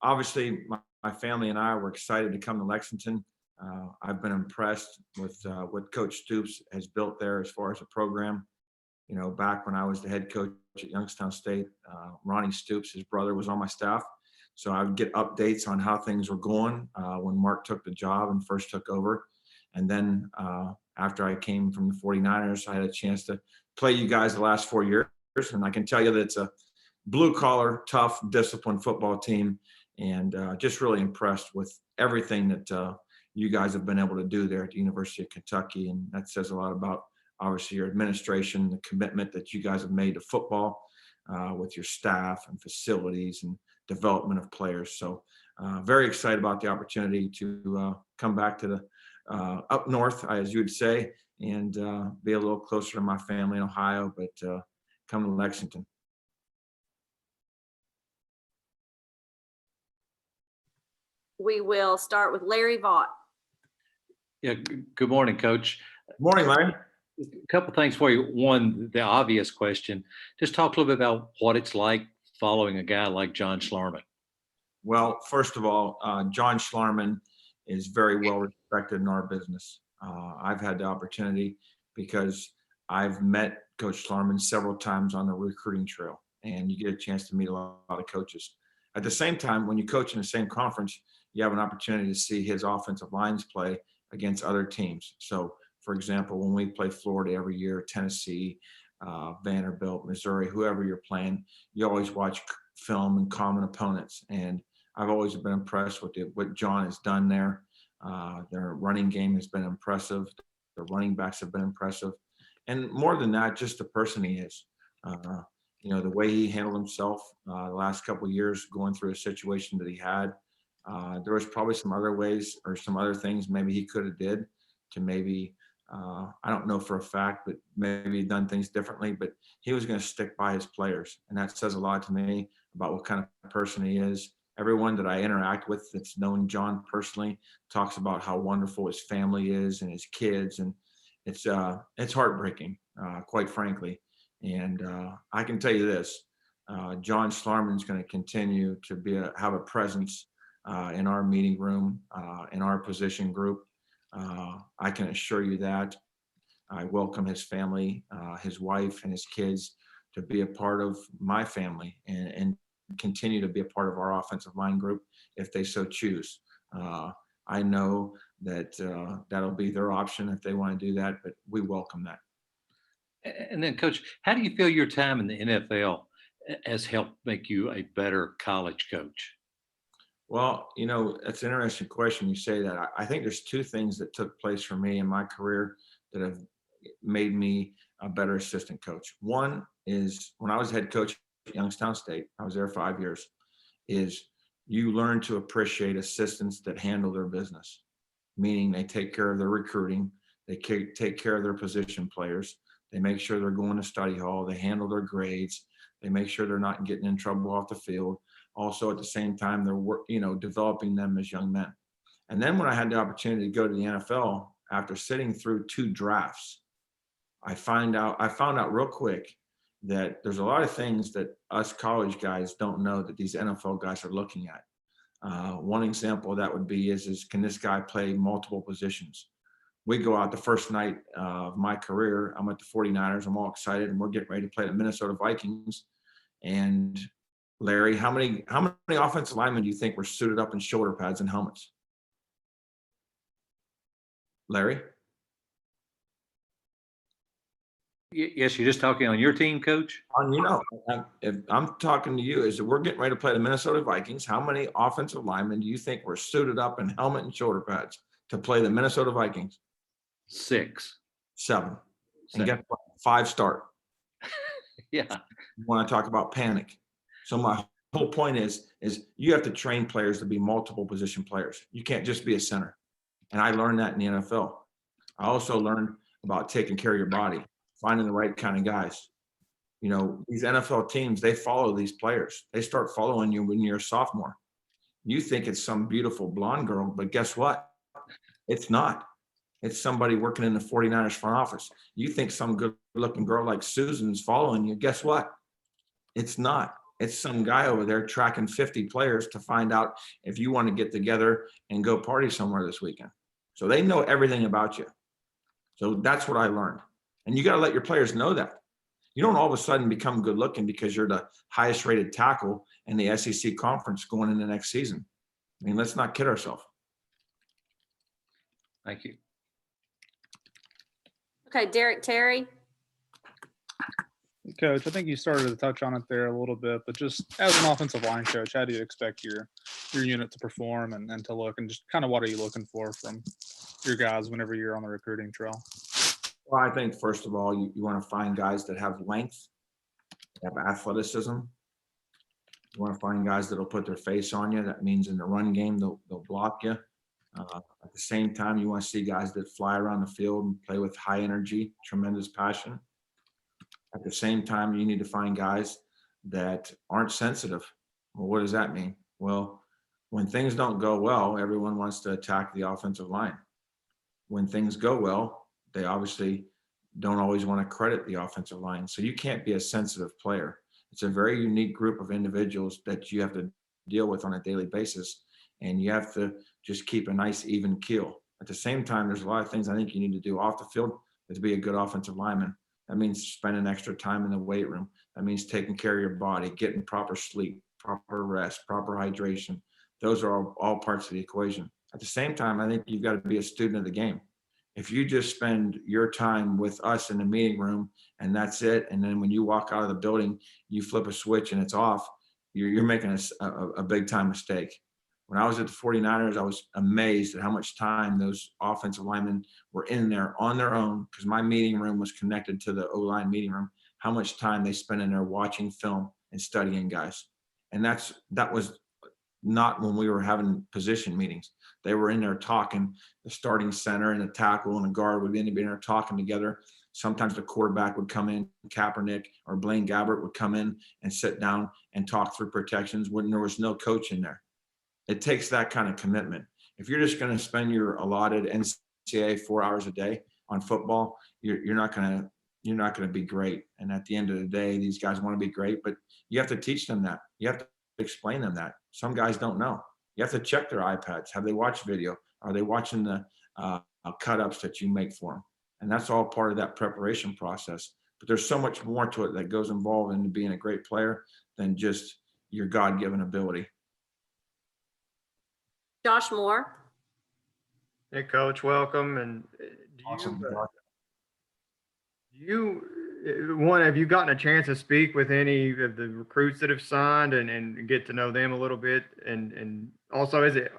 Obviously, my family and I were excited to come to Lexington. I've been impressed with what Coach Stoops has built there as far as a program. You know, back when I was the head coach at Youngstown State, Ronnie Stoops, his brother, was on my staff. So I would get updates on how things were going when Mark took the job and first took over. And then after I came from the 49ers, I had a chance to play you guys the last 4 years. And I can tell you that it's a blue-collar, tough, disciplined football team. And just really impressed with everything that you guys have been able to do there at the University of Kentucky. And that says a lot about, obviously, your administration, the commitment that you guys have made to football with your staff and facilities and development of players. So very excited about the opportunity to come back to the up north, as you would say, and be a little closer to my family in Ohio, but come to Lexington. We will start with Larry Vaught. Yeah, good morning, Coach. Morning, Larry. A couple of things for you. One, the obvious question, just talk a little bit about what it's like following a guy like John Schlarman. Well, first of all, John Schlarman is very well respected in our business. I've had the opportunity because I've met Coach Schlarman several times on the recruiting trail, and you get a chance to meet a lot of coaches. At the same time, when you coach in the same conference, you have an opportunity to see his offensive lines play against other teams. So, for example, when we play Florida every year, Tennessee, Vanderbilt, Missouri, whoever you're playing, you always watch film and common opponents. And I've always been impressed with what John has done there. Their running game has been impressive. Their running backs have been impressive. And more than that, just the person he is. You know, the way he handled himself the last couple of years going through a situation that he had. There was probably some other ways or some other things maybe he could have did to maybe, I don't know for a fact, but maybe done things differently, but he was going to stick by his players. And that says a lot to me about what kind of person he is. Everyone that I interact with that's known John personally talks about how wonderful his family is and his kids. And it's heartbreaking, quite frankly. And I can tell you this, John Schlarman is going to continue to have a presence in our meeting room, in our position group. I can assure you that. I welcome his family, his wife and his kids to be a part of my family and continue to be a part of our offensive line group if they so choose. I know that that'll be their option if they want to do that, but we welcome that. And then, Coach, how do you feel your time in the NFL has helped make you a better college coach? Well, you know, that's an interesting question. You say that. I think there's two things that took place for me in my career that have made me a better assistant coach. One is when I was head coach at Youngstown State, I was there 5 years, is you learn to appreciate assistants that handle their business, meaning they take care of their recruiting, they take care of their position players, they make sure they're going to study hall, they handle their grades, they make sure they're not getting in trouble off the field. Also, at the same time, they're developing them as young men. And then when I had the opportunity to go to the NFL, after sitting through 2 drafts, I found out real quick that there's a lot of things that us college guys don't know that these NFL guys are looking at. One example of that would be is can this guy play multiple positions? We go out the first night of my career. I'm at the 49ers. I'm all excited, and we're getting ready to play the Minnesota Vikings. And Larry, how many offensive linemen do you think were suited up in shoulder pads and helmets? Larry? Yes, you're just talking on your team, Coach? If I'm talking to you, is that we're getting ready to play the Minnesota Vikings. How many offensive linemen do you think were suited up in helmet and shoulder pads to play the Minnesota Vikings? 6. 7. And guess what? 5 start. Yeah. You want to talk about panic. So my whole point is you have to train players to be multiple position players. You can't just be a center. And I learned that in the NFL. I also learned about taking care of your body, finding the right kind of guys. You know, these NFL teams, they follow these players. They start following you when you're a sophomore. You think it's some beautiful blonde girl, but guess what? It's not. It's somebody working in the 49ers front office. You think some good-looking girl like Susan's following you. Guess what? It's not. It's some guy over there tracking 50 players to find out if you want to get together and go party somewhere this weekend. So they know everything about you. So that's what I learned. And you got to let your players know that. You don't all of a sudden become good looking because you're the highest rated tackle in the SEC conference going into next season. I mean, let's not kid ourselves. Thank you. Okay, Derek Terry. Coach, I think you started to touch on it there a little bit, but just as an offensive line coach, how do you expect your unit to perform and to look, and just kind of what are you looking for from your guys whenever you're on the recruiting trail? Well, I think first of all, you want to find guys that have length, have athleticism. You want to find guys that'll put their face on you. That means in the run game, they'll block you. At the same time, you want to see guys that fly around the field and play with high energy, tremendous passion. At the same time, you need to find guys that aren't sensitive. Well, what does that mean? Well, when things don't go well, everyone wants to attack the offensive line. When things go well, they obviously don't always want to credit the offensive line. So you can't be a sensitive player. It's a very unique group of individuals that you have to deal with on a daily basis. And you have to just keep a nice, even keel. At the same time, there's a lot of things I think you need to do off the field to be a good offensive lineman. That means spending extra time in the weight room. That means taking care of your body, getting proper sleep, proper rest, proper hydration. Those are all parts of the equation. At the same time, I think you've got to be a student of the game. If you just spend your time with us in the meeting room and that's it, and then when you walk out of the building, you flip a switch and it's off, you're making a big time mistake. When I was at the 49ers, I was amazed at how much time those offensive linemen were in there on their own, because my meeting room was connected to the O-line meeting room, how much time they spent in there watching film and studying guys. And that was not when we were having position meetings. They were in there talking. The starting center and the tackle and the guard would be in there talking together. Sometimes the quarterback would come in, Kaepernick or Blaine Gabbert would come in and sit down and talk through protections when there was no coach in there. It takes that kind of commitment. If you're just going to spend your allotted NCAA 4 hours a day on football, you're not going to be great. And at the end of the day, these guys want to be great, but you have to teach them that. You have to explain them that. Some guys don't know. You have to check their iPads. Have they watched video? Are they watching the cut-ups that you make for them? And that's all part of that preparation process. But there's so much more to it that goes involved into being a great player than just your God-given ability. Josh Moore. Hey, Coach, welcome. And Awesome. have you gotten a chance to speak with any of the recruits that have signed and get to know them a little bit? And also, is it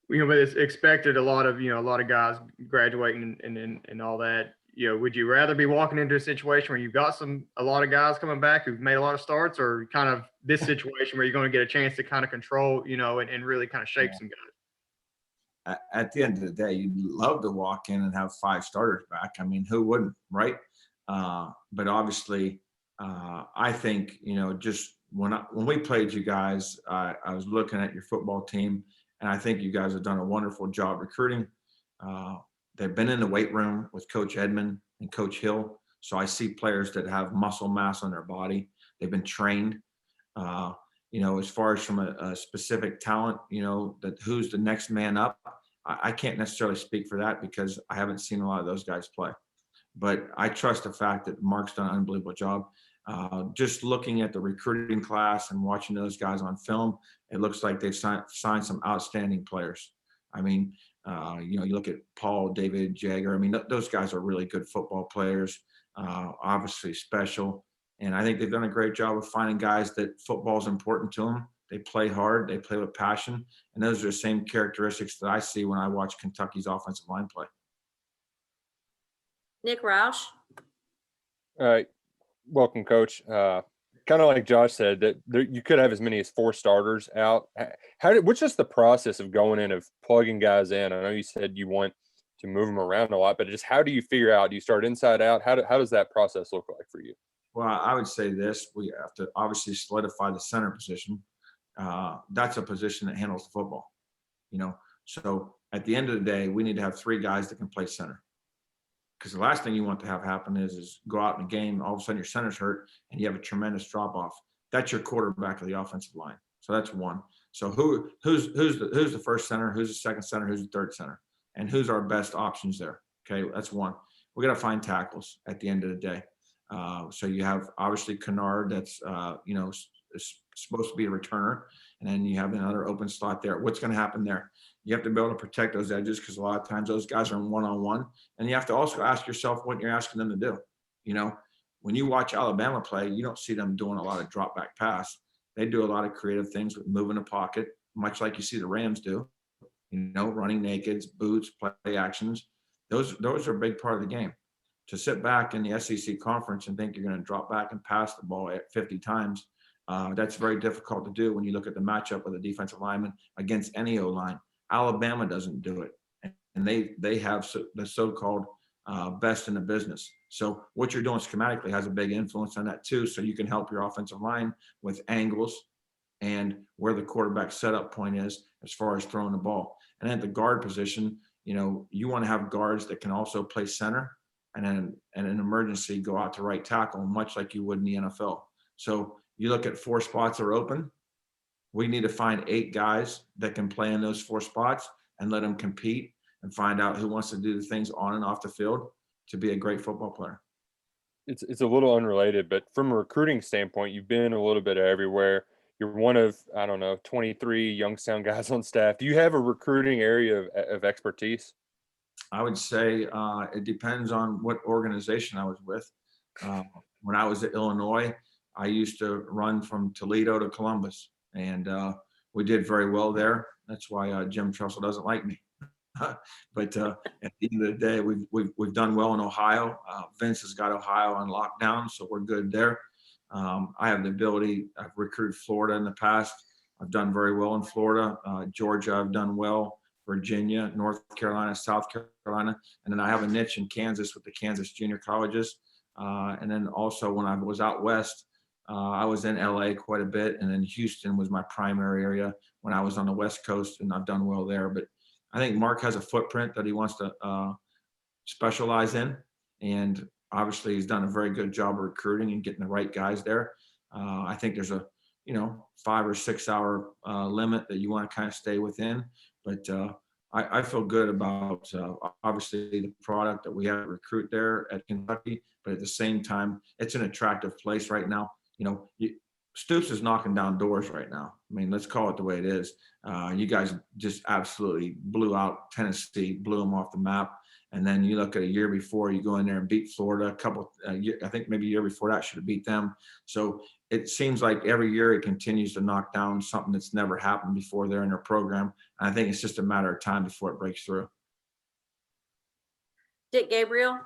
it's expected a lot of guys graduating and all that. Would you rather be walking into a situation where you've got a lot of guys coming back who've made a lot of starts, or kind of this situation where you're going to get a chance to kind of control, and really kind of shape some guys? At the end of the day, you'd love to walk in and have 5 starters back. I mean, who wouldn't, right? But obviously, I think, just when we played you guys, I was looking at your football team, and I think you guys have done a wonderful job recruiting. They've been in the weight room with Coach Edmond and Coach Hill. So I see players that have muscle mass on their body. They've been trained. As far as from a specific talent, that who's the next man up, I can't necessarily speak for that because I haven't seen a lot of those guys play. But I trust the fact that Mark's done an unbelievable job. Just looking at the recruiting class and watching those guys on film, it looks like they've signed some outstanding players. I mean, you look at Paul, David, Jagger. I mean, those guys are really good football players, obviously special. And I think they've done a great job of finding guys that football is important to them. They play hard. They play with passion. And those are the same characteristics that I see when I watch Kentucky's offensive line play. Nick Roush. All right. Welcome, Coach. Kind of like Josh said, that you could have as many as 4 starters out. What's just the process of going in, of plugging guys in? I know you said you want to move them around a lot, but just how do you figure out? Do you start inside out? How does that process look like for you? Well, I would say this. We have to obviously solidify the center position. That's a position that handles the football, So at the end of the day, we need to have 3 guys that can play center. Because the last thing you want to have happen is go out in a game, all of a sudden your center's hurt and you have a tremendous drop off. That's your quarterback of the offensive line. So that's one. So who's the first center? Who's the second center? Who's the third center? And who's our best options there? Okay, that's one. We got to find tackles at the end of the day. So you have obviously Kennard, that's is supposed to be a returner, and then you have another open slot there. What's going to happen there? You have to be able to protect those edges, because a lot of times those guys are in one-on-one, and you have to also ask yourself what you're asking them to do. When you watch Alabama play, you don't see them doing a lot of drop back pass. They do a lot of creative things with moving the pocket, much like you see the Rams do. Running nakeds, boots, play actions. Those are a big part of the game. To sit back in the SEC conference and think you're going to drop back and pass the ball at 50 times, that's very difficult to do when you look at the matchup of the defensive lineman against any O-line. Alabama doesn't do it, and they have the so-called best in the business. So what you're doing schematically has a big influence on that too. So you can help your offensive line with angles and where the quarterback setup point is as far as throwing the ball. And at the guard position, you want to have guards that can also play center, and then in an emergency go out to right tackle, much like you would in the NFL. So you look at 4 spots are open. We need to find 8 guys that can play in those 4 spots and let them compete and find out who wants to do the things on and off the field to be a great football player. It's a little unrelated, but from a recruiting standpoint, you've been a little bit everywhere. You're one of, 23 Youngstown guys on staff. Do you have a recruiting area of expertise? I would say it depends on what organization I was with. When I was at Illinois, I used to run from Toledo to Columbus, and we did very well there. That's why Jim Trussell doesn't like me. But at the end of the day, we've done well in Ohio. Vince has got Ohio on lockdown, so we're good there. I have the ability. I've recruited Florida in the past. I've done very well in Florida. Georgia, I've done well. Virginia, North Carolina, South Carolina, and then I have a niche in Kansas with the Kansas junior colleges. And then also when I was out west, I was in LA quite a bit, and then Houston was my primary area when I was on the West Coast, and I've done well there. But I think Mark has a footprint that he wants to specialize in, and obviously he's done a very good job of recruiting and getting the right guys there. I think there's a 5 or 6 hour limit that you want to kind of stay within, but I feel good about obviously the product that we have to recruit there at Kentucky, but at the same time, it's an attractive place right now. Stoops is knocking down doors right now. I mean, let's call it the way it is. You guys just absolutely blew out Tennessee, blew them off the map. And then you look at a year before, you go in there and beat Florida. I think maybe a year before that should have beat them. So it seems like every year it continues to knock down something that's never happened before there in their program. And I think it's just a matter of time before it breaks through. Dick Gabriel.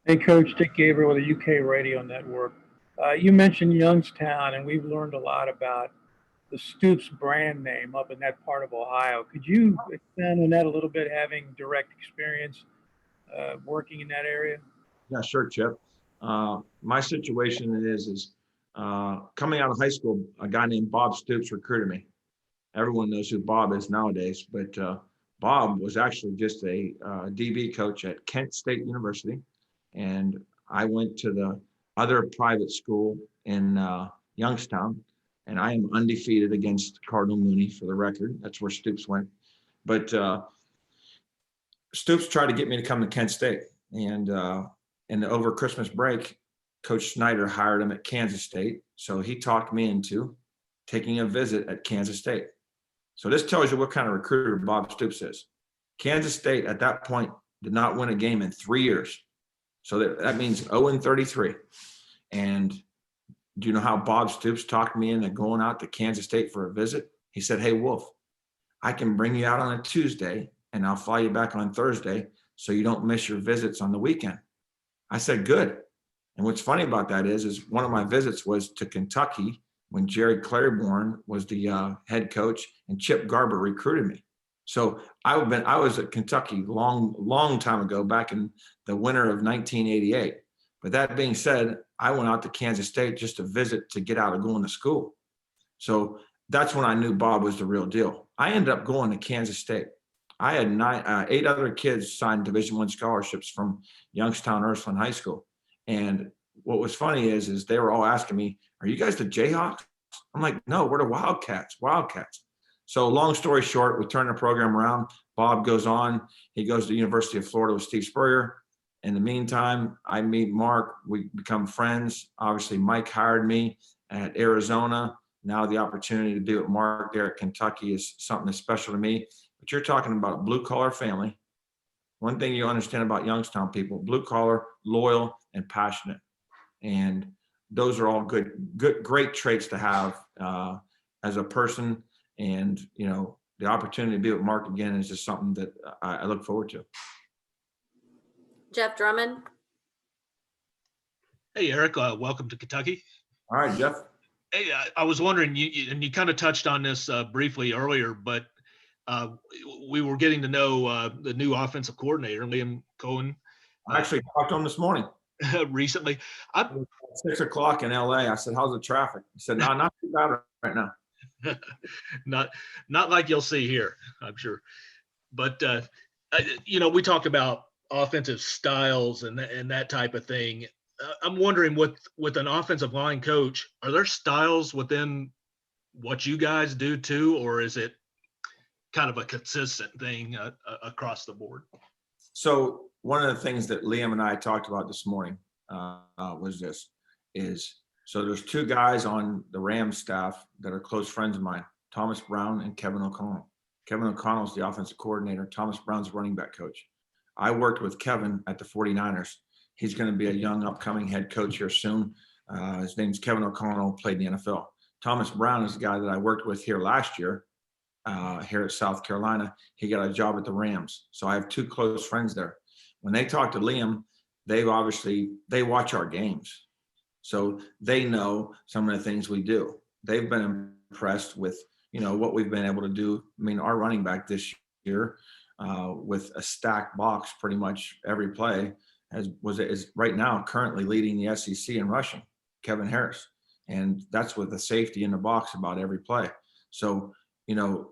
Hey, Coach, Dick Gabriel with the UK Radio Network. You mentioned Youngstown, and we've learned a lot about the Stoops brand name up in that part of Ohio. Could you expand on that a little bit, having direct experience working in that area? Yeah, sure, Chip. My situation is coming out of high school, a guy named Bob Stoops recruited me. Everyone knows who Bob is nowadays, but Bob was actually just a DB coach at Kent State University. And I went to the other private school in Youngstown, and I am undefeated against Cardinal Mooney, for the record. That's where Stoops went. But Stoops tried to get me to come to Kent State. And over Christmas break, Coach Snyder hired him at Kansas State. So he talked me into taking a visit at Kansas State. So this tells you what kind of recruiter Bob Stoops is. Kansas State at that point did not win a game in 3 years. So that means 0-33. And do you know how Bob Stoops talked me into going out to Kansas State for a visit? He said, "Hey, Wolf, I can bring you out on a Tuesday and I'll fly you back on Thursday so you don't miss your visits on the weekend." I said, "Good." And what's funny about that is one of my visits was to Kentucky when Jerry Claiborne was the head coach and Chip Garber recruited me. So I was at Kentucky long time ago, back in the winter of 1988. But that being said, I went out to Kansas State just to visit, to get out of going to school. So that's when I knew Bob was the real deal. I ended up going to Kansas State. I had 8 other kids signed Division I scholarships from Youngstown Ursuline High School. And what was funny is they were all asking me, "Are you guys the Jayhawks?" I'm like, "No, we're the Wildcats, Wildcats." So long story short, we turned the program around. Bob goes on. He goes to the University of Florida with Steve Spurrier. In the meantime, I meet Mark. We become friends. Obviously, Mike hired me at Arizona. Now the opportunity to be with Mark there at Kentucky is something that's special to me. But you're talking about a blue-collar family. One thing you understand about Youngstown people, blue-collar, loyal, and passionate. And those are all great traits to have as a person. And, the opportunity to be with Mark again is just something that I look forward to. Jeff Drummond. Hey, Eric, welcome to Kentucky. All right, Jeff. Hey, I was wondering, you kind of touched on this briefly earlier, but we were getting to know the new offensive coordinator, Liam Cohen. I actually talked to him this morning. Recently. 6 o'clock in LA. I said, "How's the traffic?" He said, "No, not too bad right now." Not like you'll see here, I'm sure. But we talked about offensive styles and that type of thing. I'm wondering, with an offensive line coach, are there styles within what you guys do too, or is it kind of a consistent thing across the board? So one of the things that Liam and I talked about this morning was so there's 2 guys on the Rams staff that are close friends of mine, Thomas Brown and Kevin O'Connell. Kevin O'Connell's the offensive coordinator. Thomas Brown's the running back coach. I worked with Kevin at the 49ers. He's going to be a young upcoming head coach here soon. His name's Kevin O'Connell, played in the NFL. Thomas Brown is the guy that I worked with here last year here at South Carolina. He got a job at the Rams. So I have 2 close friends there. When they talk to Liam, they watch our games. So they know some of the things we do. They've been impressed with, what we've been able to do. I mean, our running back this year with a stacked box pretty much every play is right now currently leading the SEC in rushing, Kevin Harris. And that's with the safety in the box about every play. So,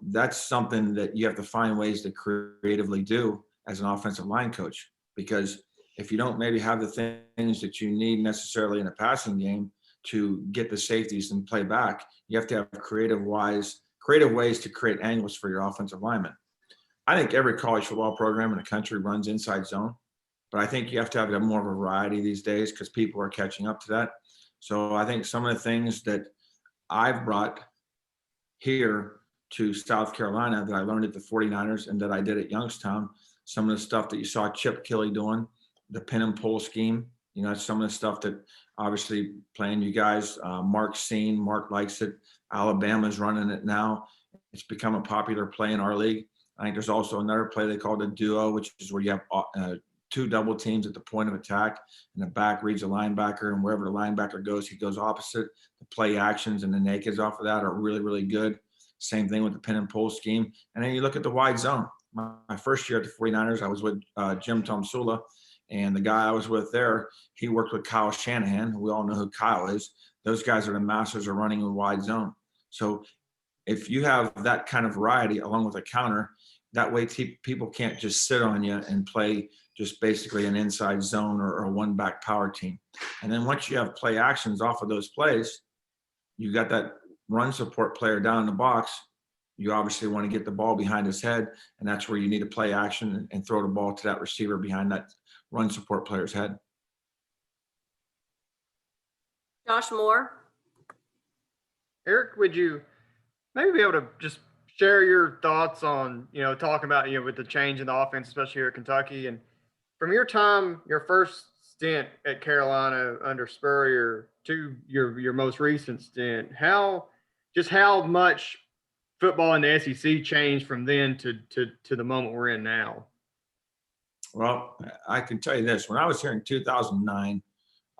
that's something that you have to find ways to creatively do as an offensive line coach, because if you don't maybe have the things that you need necessarily in a passing game to get the safeties and play back, you have to have creative ways to create angles for your offensive linemen. I think every college football program in the country runs inside zone, but I think you have to have more of a variety these days because people are catching up to that. So I think some of the things that I've brought here to South Carolina that I learned at the 49ers and that I did at Youngstown, some of the stuff that you saw Chip Kelly doing, the pin and pull scheme, some of the stuff that obviously playing you guys, Mark's seen, Mark likes it. Alabama's running it now. It's become a popular play in our league. I think there's also another play they call the duo, which is where you have 2 double teams at the point of attack, and the back reads a linebacker, and wherever the linebacker goes, he goes opposite. The play actions and the nakeds off of that are really, really good. Same thing with the pin and pull scheme. And then you look at the wide zone. My first year at the 49ers, I was with Jim Tomsula, and the guy I was with there, he worked with Kyle Shanahan. We all know who Kyle is. Those guys are the masters of running a wide zone. So if you have that kind of variety along with a counter, that way people can't just sit on you and play just basically an inside zone or a one-back power team. And then once you have play actions off of those plays, you got that run support player down in the box. You obviously want to get the ball behind his head, and that's where you need to play action and throw the ball to that receiver behind that run support player's head. Josh Moore. Eric, would you maybe be able to just share your thoughts on, talking about, with the change in the offense, especially here at Kentucky, and from your time, your first stint at Carolina under Spurrier to your most recent stint, how much football in the SEC changed from then to the moment we're in now? Well, I can tell you this. When I was here in 2009,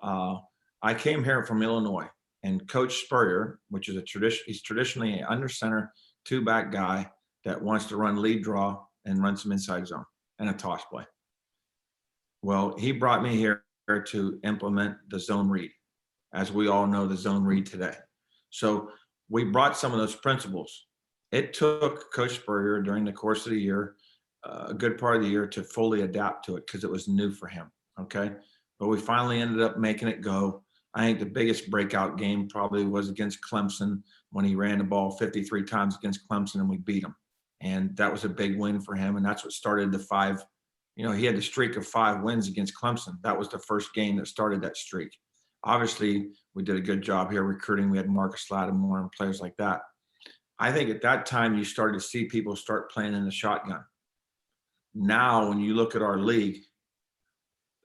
I came here from Illinois, and Coach Spurrier, which is he's traditionally an under center 2-back guy that wants to run lead draw and run some inside zone and a toss play. Well, he brought me here to implement the zone read, as we all know the zone read today. So we brought some of those principles. It took Coach Spurrier during the course of the year a good part of the year to fully adapt to it because it was new for him. Okay. But we finally ended up making it go. I think the biggest breakout game probably was against Clemson when he ran the ball 53 times against Clemson and we beat him. And that was a big win for him. And that's what started the 5. He had the streak of 5 wins against Clemson. That was the first game that started that streak. Obviously, we did a good job here recruiting. We had Marcus Lattimore and players like that. I think at that time you started to see people start playing in the shotgun. Now, when you look at our league,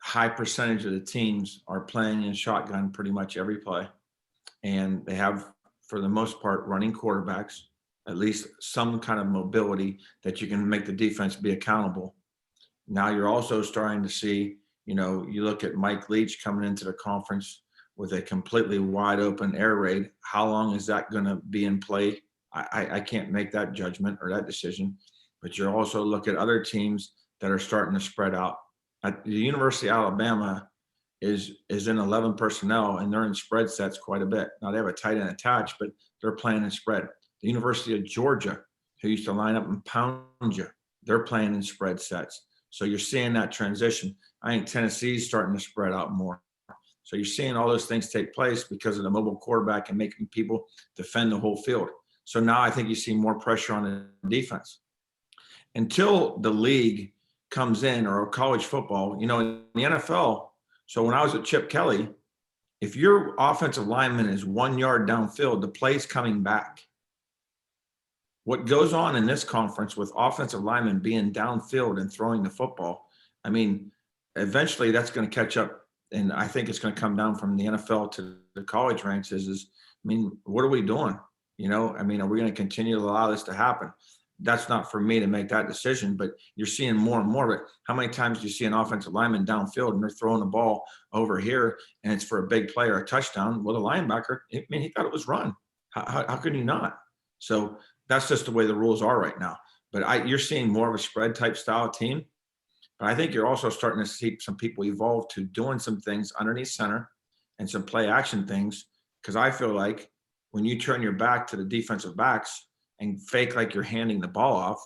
high percentage of the teams are playing in shotgun pretty much every play. And they have, for the most part, running quarterbacks, at least some kind of mobility that you can make the defense be accountable. Now you're also starting to see, you look at Mike Leach coming into the conference with a completely wide open air raid. How long is that going to be in play? I can't make that judgment or that decision. But you also look at other teams that are starting to spread out. At the University of Alabama is in 11 personnel, and they're in spread sets quite a bit. Now they have a tight end attached, but they're playing in spread. The University of Georgia, who used to line up and pound you, they're playing in spread sets. So you're seeing that transition. I think Tennessee's starting to spread out more. So you're seeing all those things take place because of the mobile quarterback and making people defend the whole field. So now I think you see more pressure on the defense. Until the league comes in, or college football, in the NFL. So when I was at Chip Kelly, if your offensive lineman is 1 yard downfield, the play's coming back. What goes on in this conference with offensive linemen being downfield and throwing the football, eventually that's going to catch up. And I think it's going to come down from the NFL to the college ranks what are we doing? Are we going to continue to allow this to happen? That's not for me to make that decision, but you're seeing more and more of it. How many times do you see an offensive lineman downfield and they're throwing the ball over here and it's for a big play or a touchdown? Well, the linebacker, he thought it was run. How could he not? So that's just the way the rules are right now. But you're seeing more of a spread type style team. But I think you're also starting to see some people evolve to doing some things underneath center and some play action things. Because I feel like when you turn your back to the defensive backs and fake like you're handing the ball off,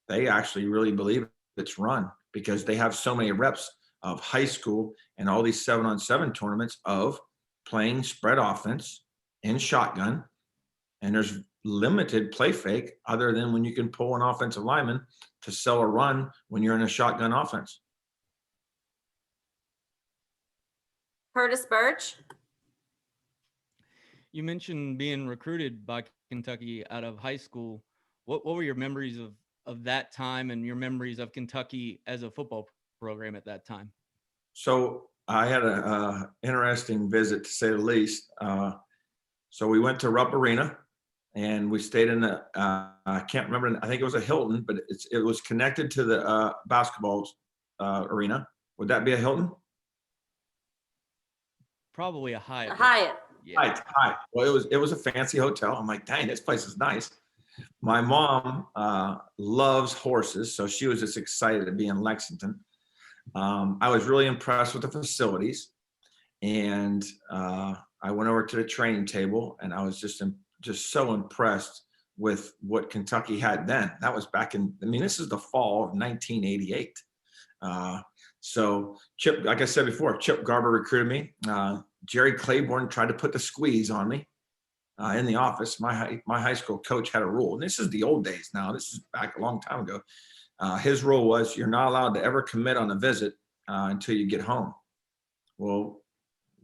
they actually really believe it's run because they have so many reps of high school and all these 7-on-7 tournaments of playing spread offense in shotgun. And there's limited play fake other than when you can pull an offensive lineman to sell a run when you're in a shotgun offense. Curtis Birch. You mentioned being recruited by Kentucky out of high school. What were your memories of that time and your memories of Kentucky as a football program at that time? So I had an interesting visit, to say the least. So we went to Rupp Arena and we stayed in the, I can't remember, I think it was a Hilton, but it was connected to the basketball arena. Would that be a Hilton? Probably a Hyatt. A Hyatt. Yeah. Hyatt. Well, it was a fancy hotel. I'm like, dang, this place is nice. My mom loves horses, so she was just excited to be in Lexington. I was really impressed with the facilities, and I went over to the training table, and I was just so impressed with what Kentucky had then. That was back in, this is the fall of 1988. So Chip, like I said before, Chip Garber recruited me. Jerry Claiborne tried to put the squeeze on me in the office. My high school coach had a rule, and this is the old days now. This is back a long time ago. His rule was you're not allowed to ever commit on a visit until you get home. Well,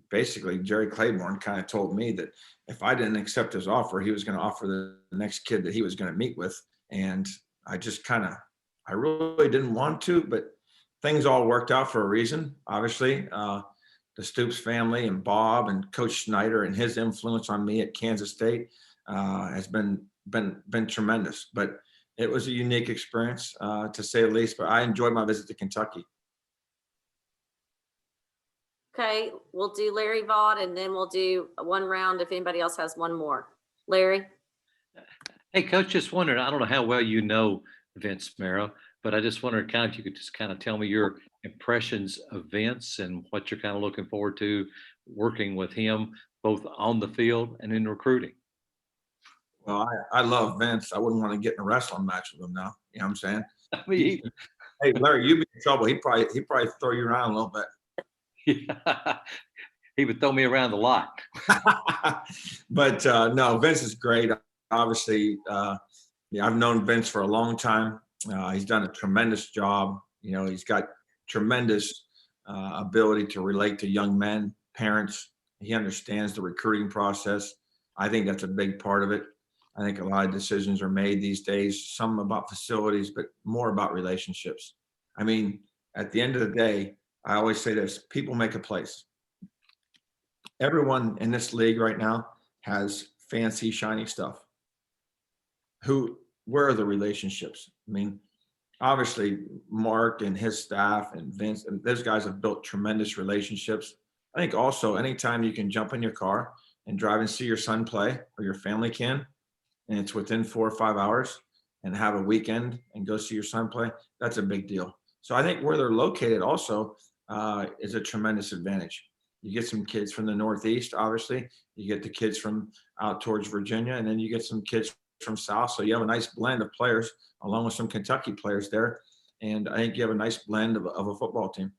basically, Jerry Claiborne kind of told me that if I didn't accept his offer, he was going to offer the next kid that he was going to meet with. And I just I really didn't want to, but things all worked out for a reason. Obviously, the Stoops family and Bob and Coach Schneider and his influence on me at Kansas State has been tremendous. But it was a unique experience, to say the least. But I enjoyed my visit to Kentucky. Okay, we'll do Larry Vaught, and then we'll do one round if anybody else has one more. Larry? Hey, Coach, just wondered, I don't know how well you know Vince Marrow, but I just wondered if you could just tell me your impressions of Vince and what you're looking forward to working with him, both on the field and in recruiting. Well, I love Vince. I wouldn't want to get in a wrestling match with him now. You know what I'm saying? I mean, Hey, Larry, you'd be in trouble. He'd probably throw you around a little bit. he would throw me around a lot. But no, Vince is great. Obviously, yeah, I've known Vince for a long time. He's done a tremendous job. You know, he's got tremendous ability to relate to young men, parents. He understands the recruiting process. I think that's a big part of it. I think a lot of decisions are made these days, some about facilities, but more about relationships. I mean, at the end of the day, I always say this, people make a place. Everyone in this league right now has fancy, shiny stuff. Where are the relationships? I mean, obviously Mark and his staff and Vince, and those guys have built tremendous relationships. I think also anytime you can jump in your car and drive and see your son play, or your family can, and it's within 4 or 5 hours, and have a weekend and go see your son play, that's a big deal. So I think where they're located also is a tremendous advantage. You get some kids from the Northeast, obviously. You get the kids from out towards Virginia, and then you get some kids from South. So you have a nice blend of players, along with some Kentucky players there. And I think you have a nice blend of a football team.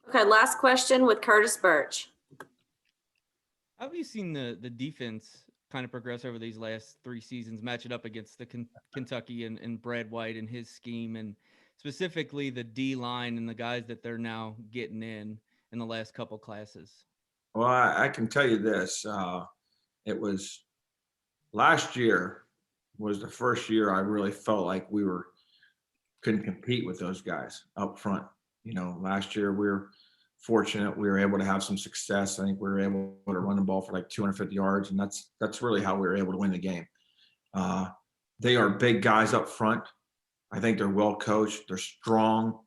Okay, last question with Curtis Birch. How have you seen the defense kind of progress over these last 3 seasons, match it up against the Kentucky and Brad White and his scheme, and specifically the D line and the guys that they're now getting in the last couple classes? Well, I can tell you this. It was last year was the first year I really felt like we couldn't compete with those guys up front. You know, last year we were fortunate. We were able to have some success. I think we were able to run the ball for like 250 yards, and that's really how we were able to win the game. They are big guys up front. I think they're well coached. They're strong.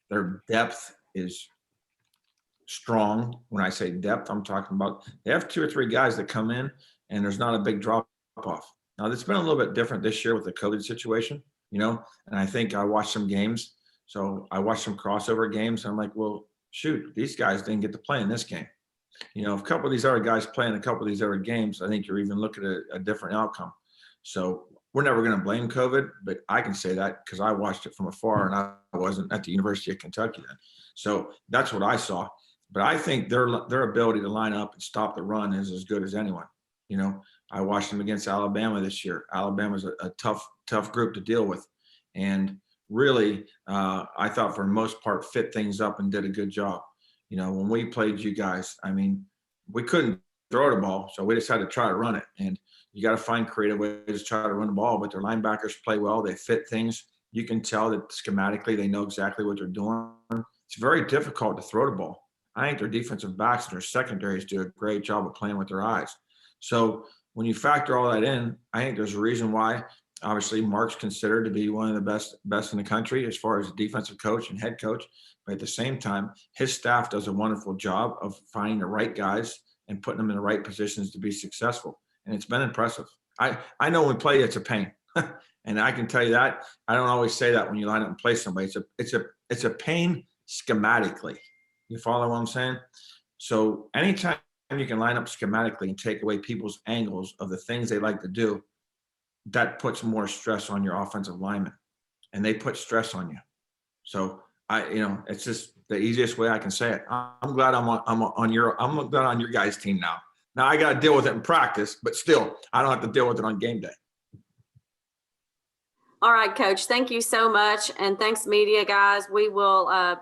Their depth is strong. When I say depth, I'm talking about they have 2 or 3 guys that come in, and there's not a big drop off. Now, it's been a little bit different this year with the COVID situation, you know, and I think I watched some games. So I watched some crossover games, and I'm like, well, shoot, these guys didn't get to play in this game. You know, if a couple of these other guys play in a couple of these other games, I think you're even looking at a different outcome. So we're never going to blame COVID, but I can say that because I watched it from afar, and I wasn't at the University of Kentucky then. So that's what I saw. But I think their ability to line up and stop the run is as good as anyone. You know, I watched them against Alabama this year. Alabama's a tough group to deal with, and really, I thought for the most part fit things up and did a good job. You know, when we played you guys, I mean, we couldn't throw the ball, so we just had to try to run it. And you got to find creative ways to try to run the ball. But their linebackers play well; they fit things. You can tell that schematically they know exactly what they're doing. It's very difficult to throw the ball. I think their defensive backs and their secondaries do a great job of playing with their eyes. So when you factor all that in, I think there's a reason why. Obviously, Mark's considered to be one of the best in the country as far as defensive coach and head coach. But at the same time, his staff does a wonderful job of finding the right guys and putting them in the right positions to be successful. And it's been impressive. I know when we play, it's a pain. And I can tell you that. I don't always say that when you line up and play somebody. It's a pain schematically. You follow what I'm saying? So anytime you can line up schematically and take away people's angles of the things they like to do, that puts more stress on your offensive linemen, and they put stress on you. So it's just the easiest way I can say it. I'm glad I'm on your guys' team now. Now I got to deal with it in practice, but still, I don't have to deal with it on game day. All right, Coach. Thank you so much. And thanks, media guys. We will